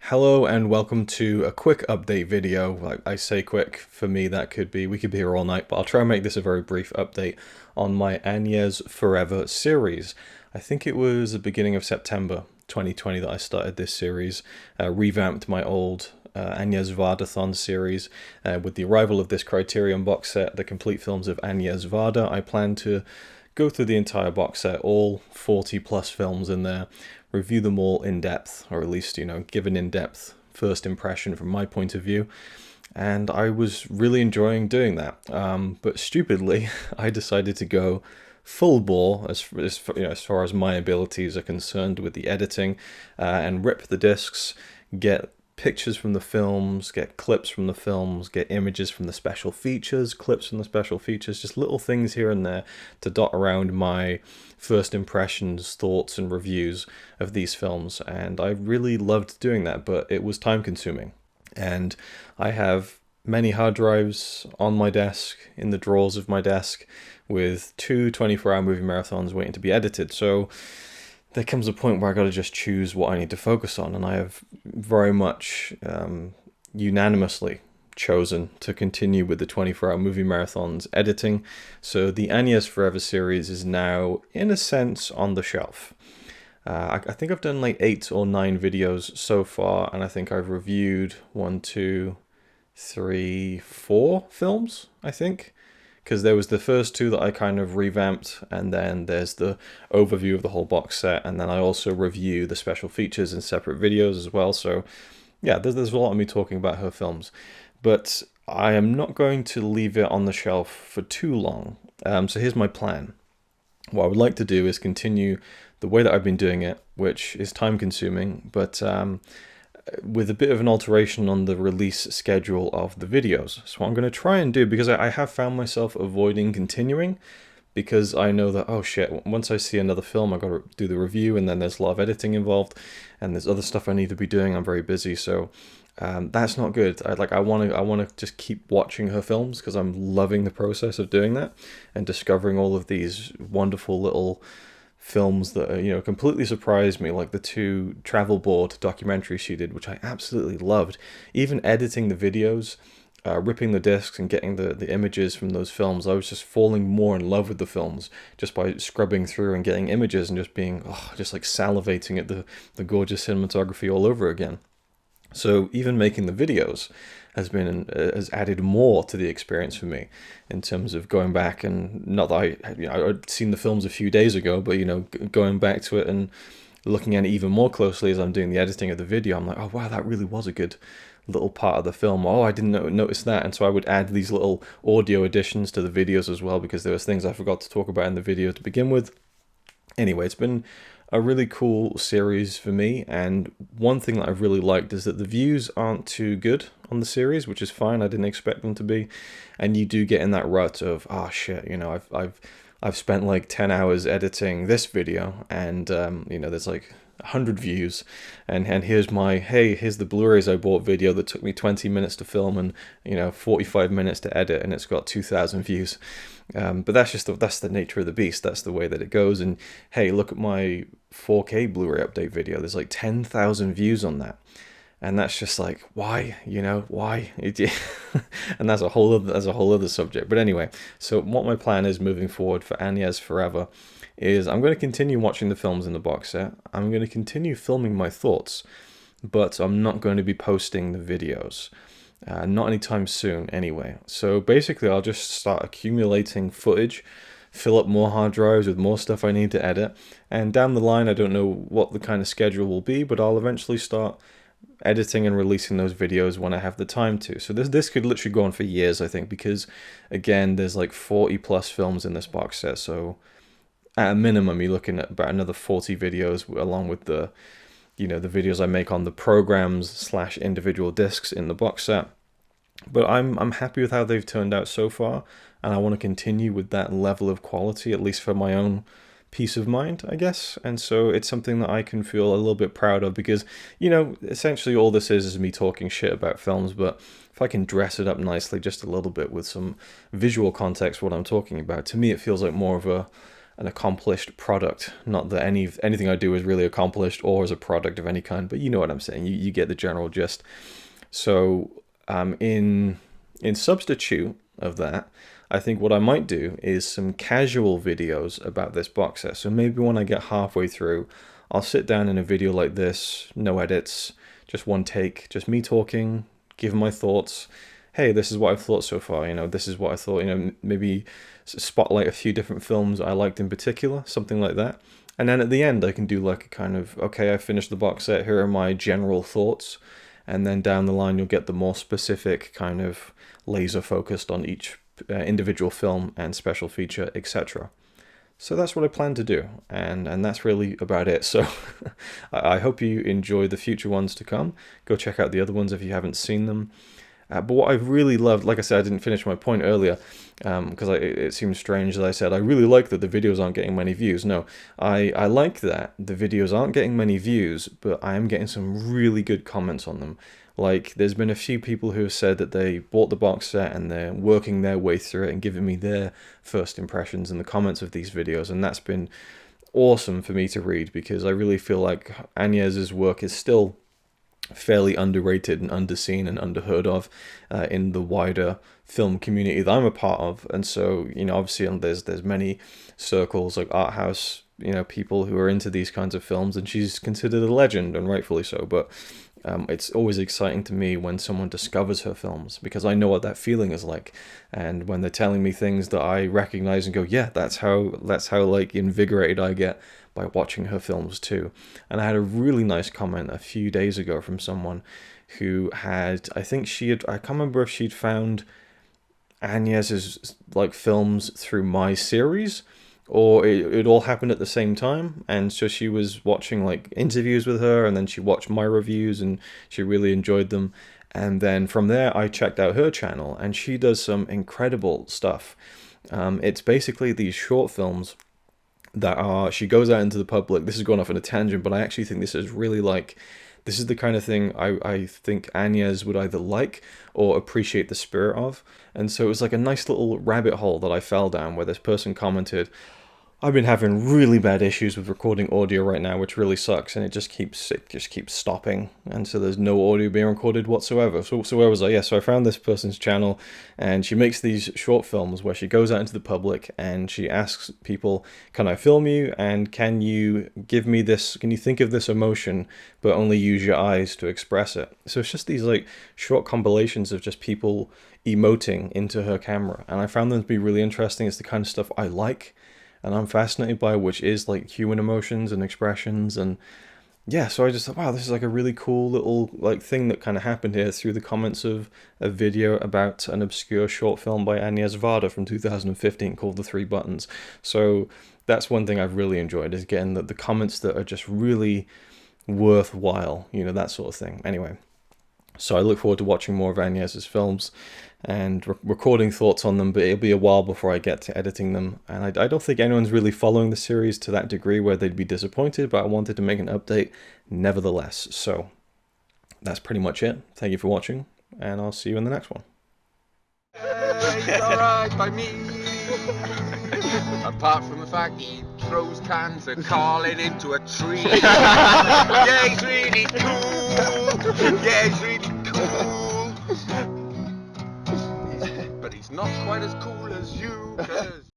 Hello and welcome to a quick update video. Like I say quick, for me that could be, we could be here all night, but I'll try and make this a very brief update on my Agnés Forever series. I think it was the beginning of September 2020 that I started this series, revamped my old Agnés Vardathon series. With the arrival of this Criterion box set, the complete films of Agnés Varda, I plan to go through the entire box set, all 40 plus films in there, review them all in depth, or at least, give an in-depth first impression from my point of view. And I was really enjoying doing that. But stupidly, I decided to go full bore as far as my abilities are concerned with the editing, and rip the discs, get pictures from the films, get clips from the films, get images from the special features, clips from the special features, just little things here and there to dot around my first impressions, thoughts and reviews of these films. And I really loved doing that, but it was time consuming. And I have many hard drives on my desk, in the drawers of my desk, with two 24-hour movie marathons waiting to be edited. So there comes a point where I got to just choose what I need to focus on, and I have very much unanimously chosen to continue with the 24-hour movie marathons editing. So the Agnés Forever series is now, in a sense, on the shelf. I think I've done like 8 or 9 videos so far, and I think I've reviewed 1, 2, 3, 4 films, I think. Because there was the first 2 that I kind of revamped, and then there's the overview of the whole box set, and then I also review the special features in separate videos as well. So yeah, there's a lot of me talking about her films, but I am not going to leave it on the shelf for too long. So here's my plan. What I would like to do is continue the way that I've been doing it, which is time consuming, but with a bit of an alteration on the release schedule of the videos. So what I'm going to try and do, because I have found myself avoiding continuing, because I know that, oh shit, once I see another film, I've got to do the review, and then there's a lot of editing involved, and there's other stuff I need to be doing. I'm very busy, so that's not good. I want to just keep watching her films, because I'm loving the process of doing that and discovering all of these wonderful little films that completely surprised me, like the 2 travel board documentaries she did, which I absolutely loved. Even editing the videos, ripping the discs and getting the images from those films, I was just falling more in love with the films just by scrubbing through and getting images and just being just like salivating at the gorgeous cinematography all over again. So even making the videos has added more to the experience for me in terms of going back, and not that I'd seen the films a few days ago, but going back to it and looking at it even more closely as I'm doing the editing of the video. I'm like, oh wow, that really was a good little part of the film. Oh, I didn't notice that. And so I would add these little audio additions to the videos as well, because there was things I forgot to talk about in the video to begin with. Anyway, it's been a really cool series for me, and one thing that I've really liked is that the views aren't too good on the series, which is fine. I didn't expect them to be, and you do get in that rut of, oh shit, I've spent like 10 hours editing this video, and there's like 100 views, and here's the Blu-rays I bought video that took me 20 minutes to film and 45 minutes to edit, and it's got 2,000 views. But that's the nature of the beast. That's the way that it goes. And hey, look at my 4K Blu-ray update video. There's like 10,000 views on that, and that's just like, why? Why? And that's a whole other subject. But anyway, so what my plan is moving forward for Agnés Forever is I'm going to continue watching the films in the box set. I'm going to continue filming my thoughts, but I'm not going to be posting the videos. Not anytime soon, anyway. So basically, I'll just start accumulating footage, fill up more hard drives with more stuff I need to edit, and down the line, I don't know what the kind of schedule will be, but I'll eventually start editing and releasing those videos when I have the time to. So this could literally go on for years, I think, because again, there's like 40 plus films in this box set. So at a minimum, you're looking at about another 40 videos, along with the videos I make on the programs / individual discs in the box set. But I'm happy with how they've turned out so far, and I want to continue with that level of quality, at least for my own peace of mind, I guess. And so it's something that I can feel a little bit proud of, because essentially all this is me talking shit about films, but if I can dress it up nicely just a little bit with some visual context for what I'm talking about, to me it feels like more of an accomplished product. Not that anything I do is really accomplished or is a product of any kind, but you know what I'm saying. You get the general gist. So in substitute of that, I think what I might do is some casual videos about this box set. So maybe when I get halfway through, I'll sit down in a video like this, no edits, just one take, just me talking, giving my thoughts. Hey, this is what I've thought so far, this is what I thought, maybe spotlight a few different films I liked in particular, something like that. And then at the end, I can do like a kind of, okay, I finished the box set, here are my general thoughts. And then down the line, you'll get the more specific kind of laser focused on each individual film and special feature, etc. So that's what I plan to do, and that's really about it. So I hope you enjoy the future ones to come. Go check out the other ones if you haven't seen them. But what I've really loved, like I said, I didn't finish my point earlier, because it seems strange that I said I really like that the videos aren't getting many views. No, I like that the videos aren't getting many views, but I am getting some really good comments on them. Like, there's been a few people who have said that they bought the box set and they're working their way through it and giving me their first impressions in the comments of these videos, and that's been awesome for me to read, because I really feel like Agnés's work is still fairly underrated and underseen and underheard of in the wider film community that I'm a part of. And so, obviously there's many circles like art house, people who are into these kinds of films, and she's considered a legend, and rightfully so. But it's always exciting to me when someone discovers her films, because I know what that feeling is like, and when they're telling me things that I recognize and go, yeah, that's how like invigorated I get by watching her films too. And I had a really nice comment a few days ago from someone who had, I can't remember if she'd found Agnés's like films through my series, or it all happened at the same time, and so she was watching like interviews with her, and then she watched my reviews and she really enjoyed them. And then from there I checked out her channel, and she does some incredible stuff. It's basically these short films that she goes out into the public. This is going off on a tangent, but I actually think this is really this is the kind of thing I think Agnés would either like or appreciate the spirit of. And so it was like a nice little rabbit hole that I fell down, where this person commented, I've been having really bad issues with recording audio right now, which really sucks, and it just keeps stopping, and so there's no audio being recorded whatsoever. So where was I? Yeah, so I found this person's channel, and she makes these short films where she goes out into the public and she asks people, can I film you, and can you give me this, can you think of this emotion, but only use your eyes to express it? So it's just these like short compilations of just people emoting into her camera, and I found them to be really interesting. It's the kind of stuff I like and I'm fascinated by, which is like human emotions and expressions. And yeah, so I just thought, wow, this is like a really cool little like thing that kind of happened here through the comments of a video about an obscure short film by Agnés Varda from 2015 called The Three Buttons. So that's one thing I've really enjoyed, is getting the comments that are just really worthwhile, that sort of thing. Anyway, so I look forward to watching more of Agnés's films and recording thoughts on them, but it'll be a while before I get to editing them. And I don't think anyone's really following the series to that degree where they'd be disappointed, but I wanted to make an update nevertheless. So that's pretty much it. Thank you for watching, and I'll see you in the next one. It's alright by me. Apart from the fact he throws cans of Carlin into a tree. Yeah, he's really cool. Yeah, he's really cool. But he's not quite as cool as you, 'cause